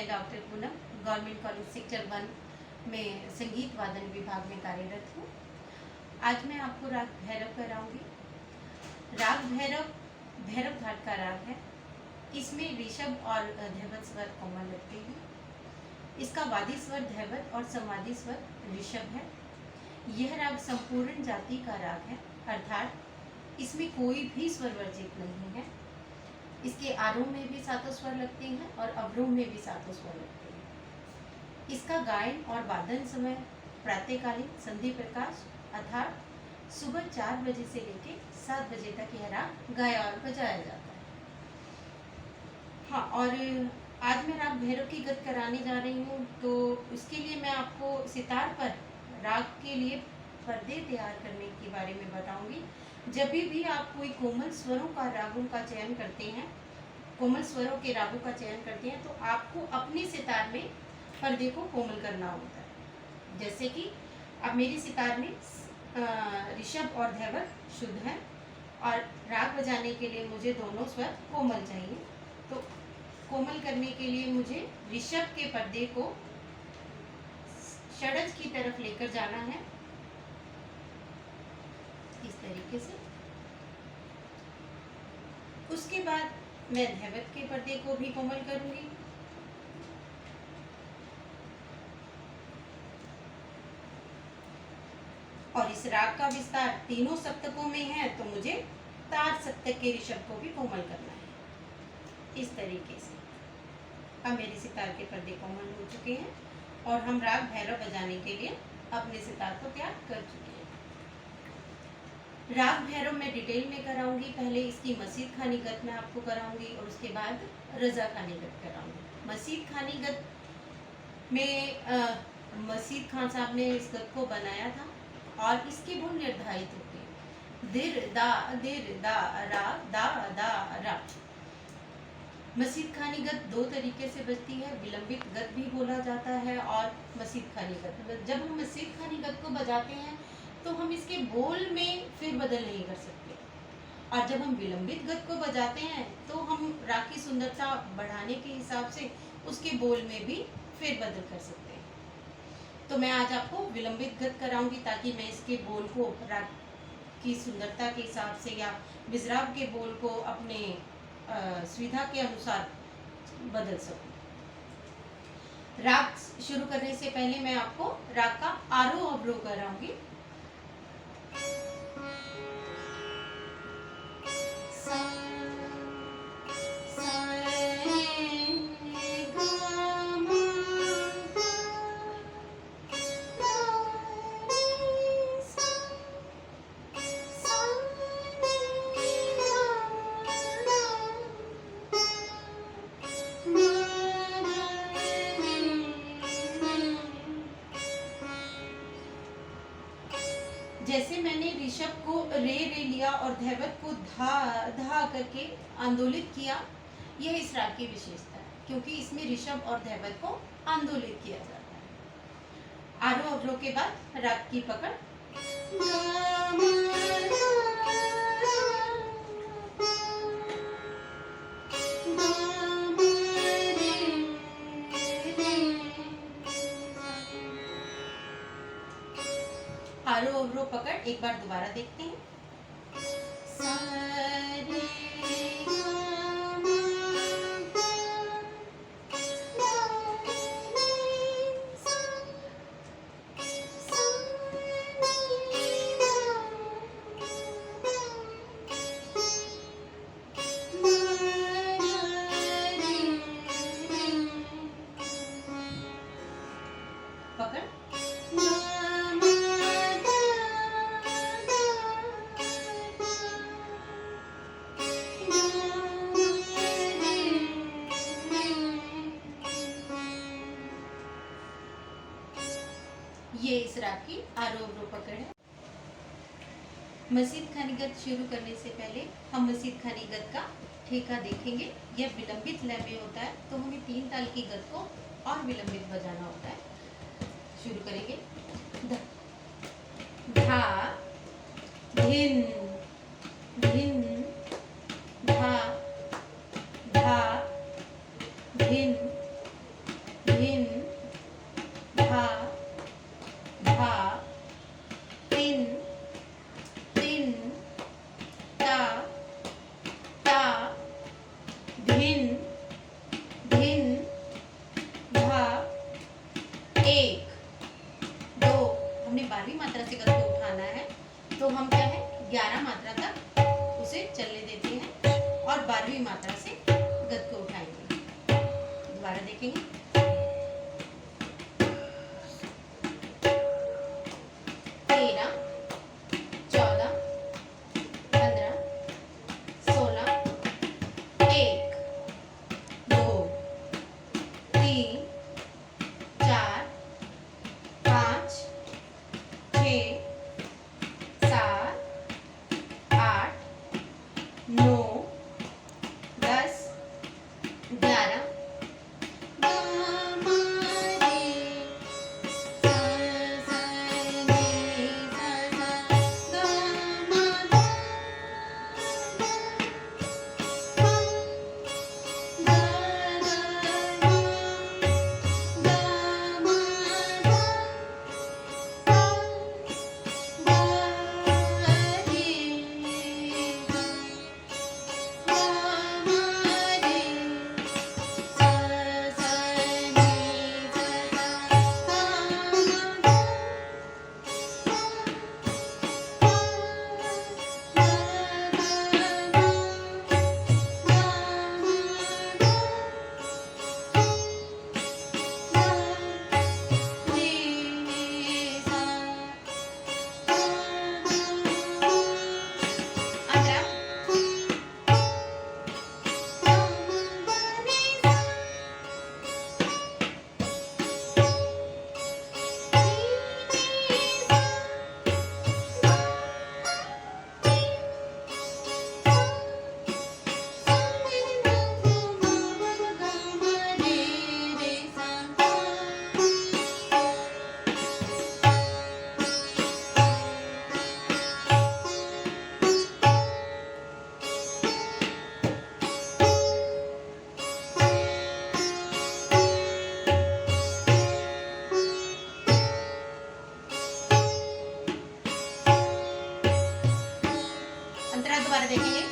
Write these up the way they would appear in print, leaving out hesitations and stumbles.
मैं doctor Poonam government college sector 1 में संगीत वादन विभाग में कार्यरत हूँ। आज मैं आपको राग भैरव कराऊंगी। राग भैरव भैरव घाट का राग है। इसमें ऋषभ और धैवत स्वर कोमल लगते हैं। इसका वादी स्वर धैवत और समाधि स्वर ऋषभ है। यह राग संपूर्ण जाति का राग है, अर्थात इसमें कोई भी स्वर वर्जित नहीं है। इसके आरोह में भी सातों स्वर लगते हैं और अवरोह में भी सातों स्वर लगते हैं। इसका गायन और वादन समय प्रातःकालीन संधि प्रकाश अर्थात सुबह 4 बजे से लेकर 7 बजे तक यह राग गाया और बजाया जाता है। हाँ, और आज मैं राग भैरव की गत कराने जा रही हूँ, तो इसके लिए मैं आपको सितार पर राग के लिए पर्दे तैयार करने के बारे में बताऊंगी। जब भी आप कोई कोमल स्वरों का रागों का चयन करते हैं, कोमल स्वरों के रागों का चयन करते हैं, तो आपको अपने सितार में पर्दे को कोमल करना होता है। जैसे कि अब मेरी सितार में ऋषभ और धैवत शुद्ध है और राग बजाने के लिए मुझे दोनों स्वर कोमल चाहिए। तो कोमल करने के लिए मुझे ऋषभ के पर्दे को षड्ज की तरफ लेकर जाना है, इस तरीके से। उसके बाद मैं धैवत के पर्दे को भी कोमल करूंगी। और इस राग का विस्तार तीनों सप्तकों में है, तो मुझे तार सप्तक के ऋषभ को भी कोमल करना है, इस तरीके से। अब मेरे सितार के पर्दे कोमल हो चुके हैं और हम राग भैरव बजाने के लिए अपने सितार को तैयार कर चुके हैं। राग भैरव मैं डिटेल में कराऊंगी। पहले इसकी मसीद खानी गत मैं आपको कराऊंगी और उसके बाद रजा खानी गत कराऊंगी। मसीद खानी गत में मसीद खान साहब ने इस गत को बनाया था और इसके गुण निर्धारित होते हैं। दिर दा रा दा दा रा। मसीद खानी गत दो तरीके से बजती है, विलंबित गत भी बोला जाता है और मसीद खानी गत। जब हम मसीद खानी गत को बजाते हैं तो हम इसके बोल में फेरबदल नहीं कर सकते, और जब हम विलंबित गत को बजाते हैं तो हम राग की सुंदरता बढ़ाने के हिसाब से उसके बोल में भी फेरबदल कर सकते हैं। तो मैं आज आपको विलंबित गत कराऊंगी ताकि मैं इसके बोल को राग की सुंदरता के हिसाब से या मिज़राब के बोल को अपने सुविधा के अनुसार बदल सकूं। राग शुरू करने से पहले मैं आपको राग का आरोह अवरोह कराऊंगी। जैसे मैंने ऋषभ को रे लिया और धैवत को धा धा करके आंदोलित किया, यह इस राग की विशेषता है, क्योंकि इसमें ऋषभ और धैवत को आंदोलित किया जाता है। आरोह अवरोह के बाद राग की पकड़। आरोह अवरोह पकड़ एक बार दोबारा देखते हैं। पकड़। ये इस राग की आरोह अवरोह पकड़ है। मसीद खानी गत शुरू करने से पहले हम मसीद खानी गत का ठेका देखेंगे। यह विलंबित लय में होता है, तो हमें 3 ताल की गत को और विलंबित बजाना होता है। शुरू करेंगे। धा धिन धिन धा धा धिन 12वीं मात्रा से गद को उठाना है तो हम क्या है 11 मात्रा तक उसे चलने देते हैं और 12वीं मात्रा से गद को उठाएंगे। दोबारा देखेंगे। 13, 14, 15, 16, 1, 2, 3, 4, 5, 6, 7, 8, 9, 10, 11। अंतरा दोबारा देखेंगे।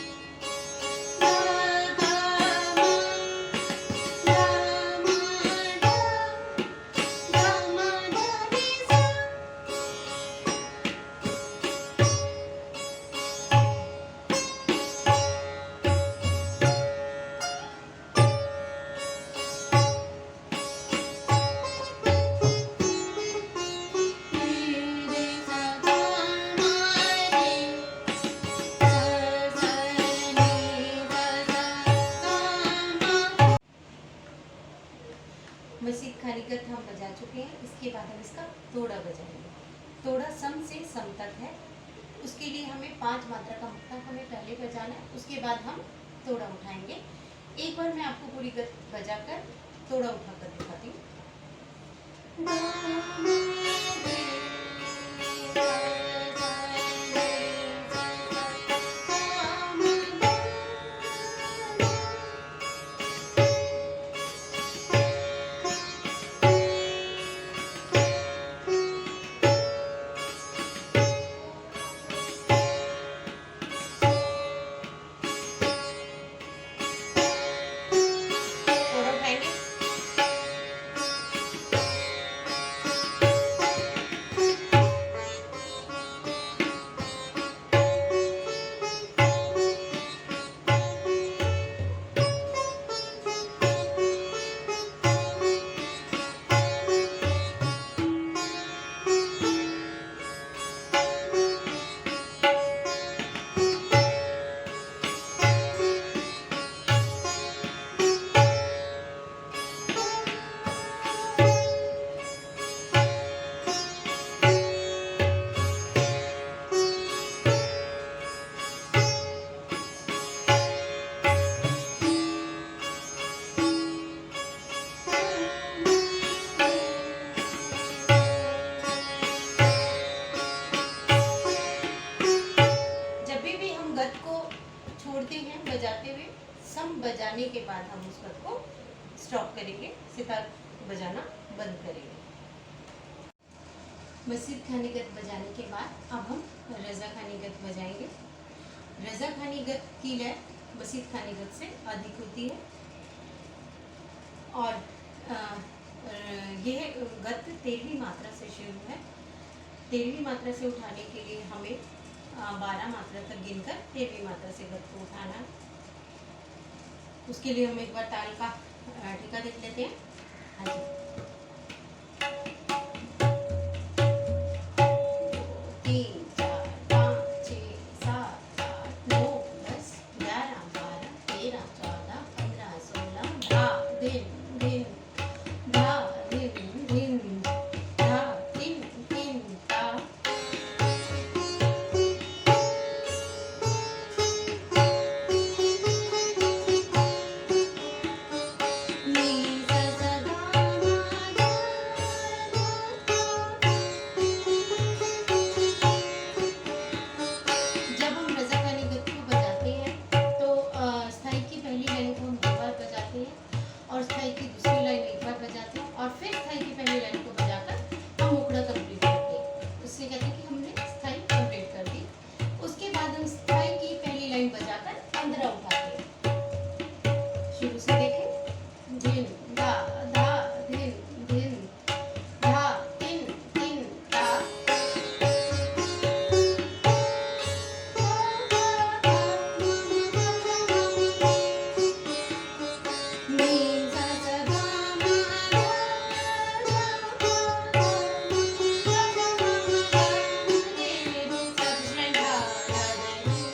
मसीद खाली गद हम बजा चुके हैं। इसके बाद हम इसका तोड़ा बजाएंगे। तोड़ा सम से सम तक है, उसके लिए हमें 5 मात्रा का मुक्ता हमें पहले बजाना है, उसके बाद हम तोड़ा उठाएंगे। एक बार मैं आपको पूरी गद बजाकर तोड़ा उठाकर दिखाती हूँ। छोड़ते हैं बजाते हुए, सम बजाने के बाद हम उस पद को स्टॉप करेंगे, सितार बजाना बंद करेंगे। मसीद खानी गत बजाने के बाद अब हम रजा खानी गत बजाएंगे। रजा खानी गत की लय मसीद खानी गत से अधिक होती है और यह गत 13वीं मात्रा से शुरू है। 13वीं मात्रा से उठाने के लिए हमें 12 मात्रा तक गिनकर 13वीं मात्रा से गत को उठाना है। उसके लिए हम एक बार ताल का ठीका देख लेते हैं। हाँ जी, 3, 4, 5, 6, 7, 8, 9, 10, 11, 12, 13, 14, 15, 16, धा धिन धिन धा धिन धिन धा धिन धिन धा। नी सा सा गा मा गा गा गा। जब हम रजक यानी गत को बजाते हैं तो स्थाई की पहली लाइन को हम 2 बार बजाते हैं और स्थाई की दूसरी लाइन एक बार बजाते हैं और फिर स्थाई की पहली लाइन को बजाकर हम मुखड़ा कंप्लीट करते हैं। उससे कहते हैं कि हमने स्थाई कंप्लीट कर दी। उसके बाद हम स्थाई की पहली लाइन बजाकर 15 उठाते हैं। शुरू से देखें, धिन धा धा धिन धिन धा तिन तिन धा। नी सा सा गा मा गा गा गा गा गा गा गा गा रे रे रे सा दूसरा धा धा रे गा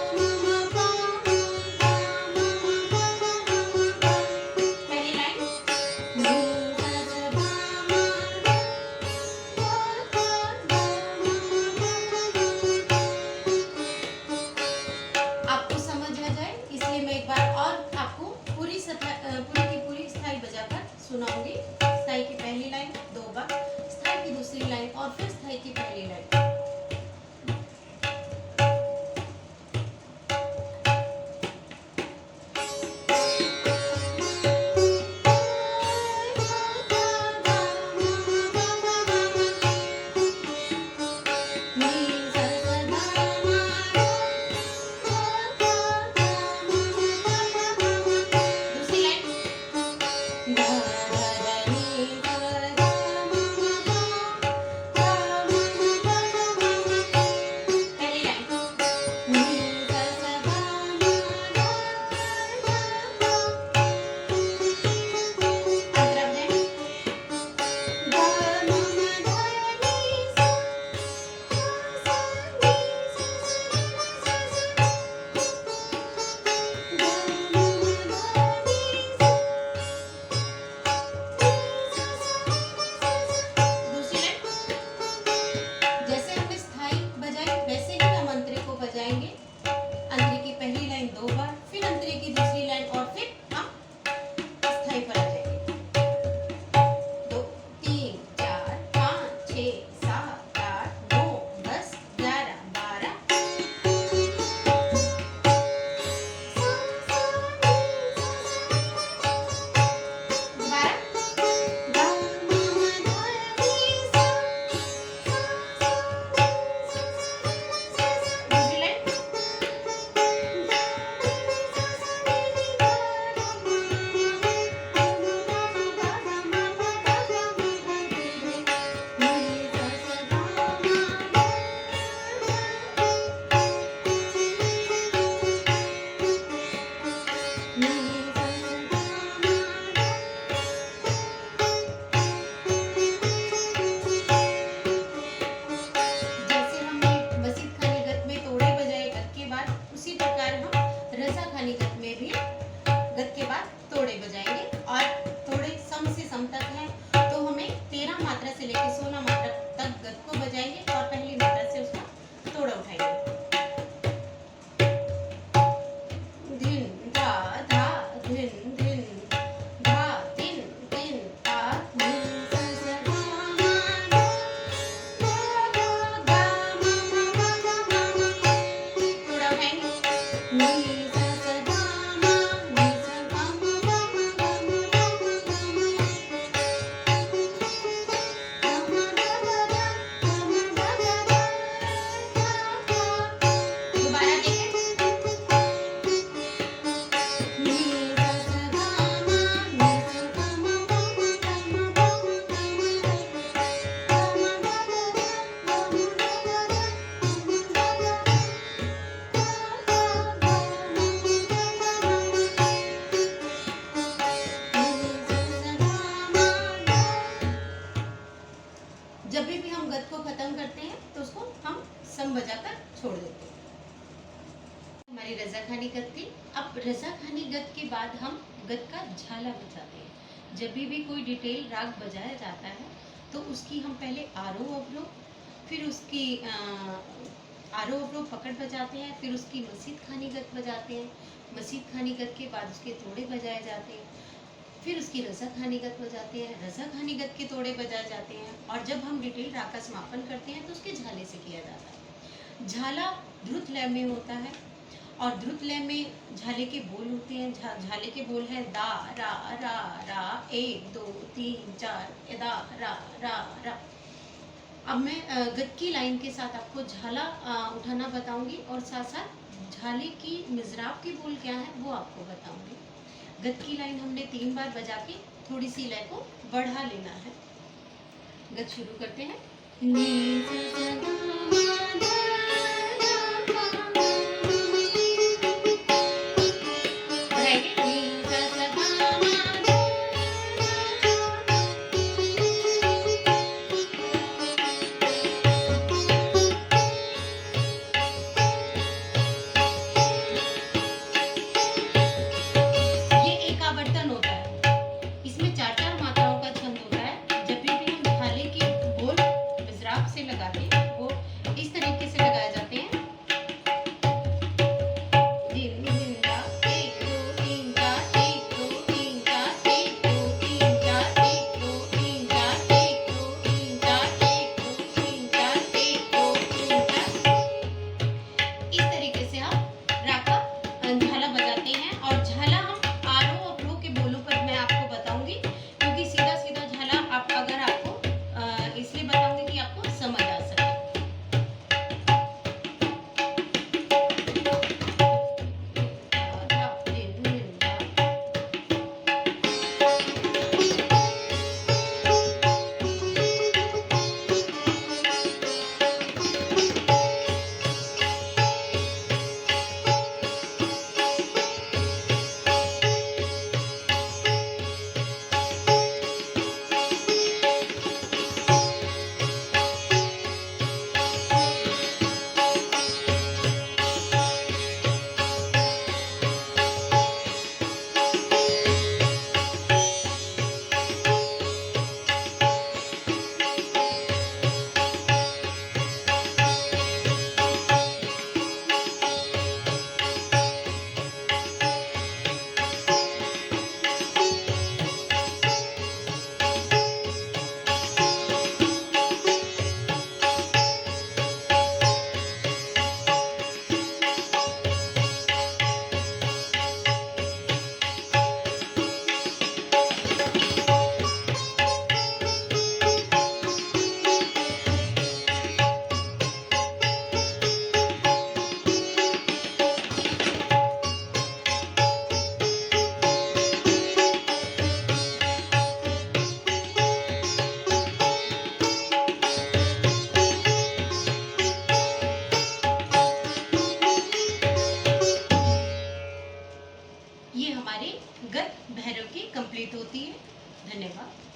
मा मा पा मा गा मा मा पा मा गा मा गा। पहली लाइन, नी सा सा गा मा गा गा गा गा मा मा पा मा गा मा गा। आपको समझ आ जाए इसलिए मैं एक बार और आपको पूरी की पूरी स्थाई बजाकर सुनाऊंगी। स्थाई की पहली लाइन 2 बार, स्थाई की दूसरी लाइन और फिर स्थाई की पहली लाइन। नी सा सा गा मा गा गा गा गा मा मा पा मा गा मा। दूसरी लाइन, धा धा धा गत की। अब रसाखानी गत के बाद हम गत का झाला बजाते हैं। जब भी कोई डिटेल राग बजाया जाता है तो उसकी हम पहले आरोह अवरोह, फिर उसकी आरोह अवरोह पकड़ बजाते हैं, फिर उसकी मसीद खानी गत बजाते हैं। मसीद खानी गत के बाद उसके तोड़े बजाए जाते हैं, फिर उसकी रसा खानी गत बजाते हैं, रसा खानी गत के तोड़े बजाए जाते हैं, और जब हम डिटेल राग का समापन करते हैं तो उसके झाले से किया जाता है। झाला द्रुत लय में होता है और द्रुत लय में झाले के बोल होते हैं। झाले के बोल है दा रा रा रा, 1 2 3 4, दा रा रा रा। अब मैं गत की लाइन के साथ आपको झाला उठाना बताऊंगी और साथ साथ झाले की मिज़राब के बोल क्या है वो आपको बताऊंगी। गत की लाइन हमने 3 बार बजा के थोड़ी सी लय को बढ़ा लेना है। गत शुरू करते हैं। ये हमारी गत भैरव की कंप्लीट होती है। धन्यवाद।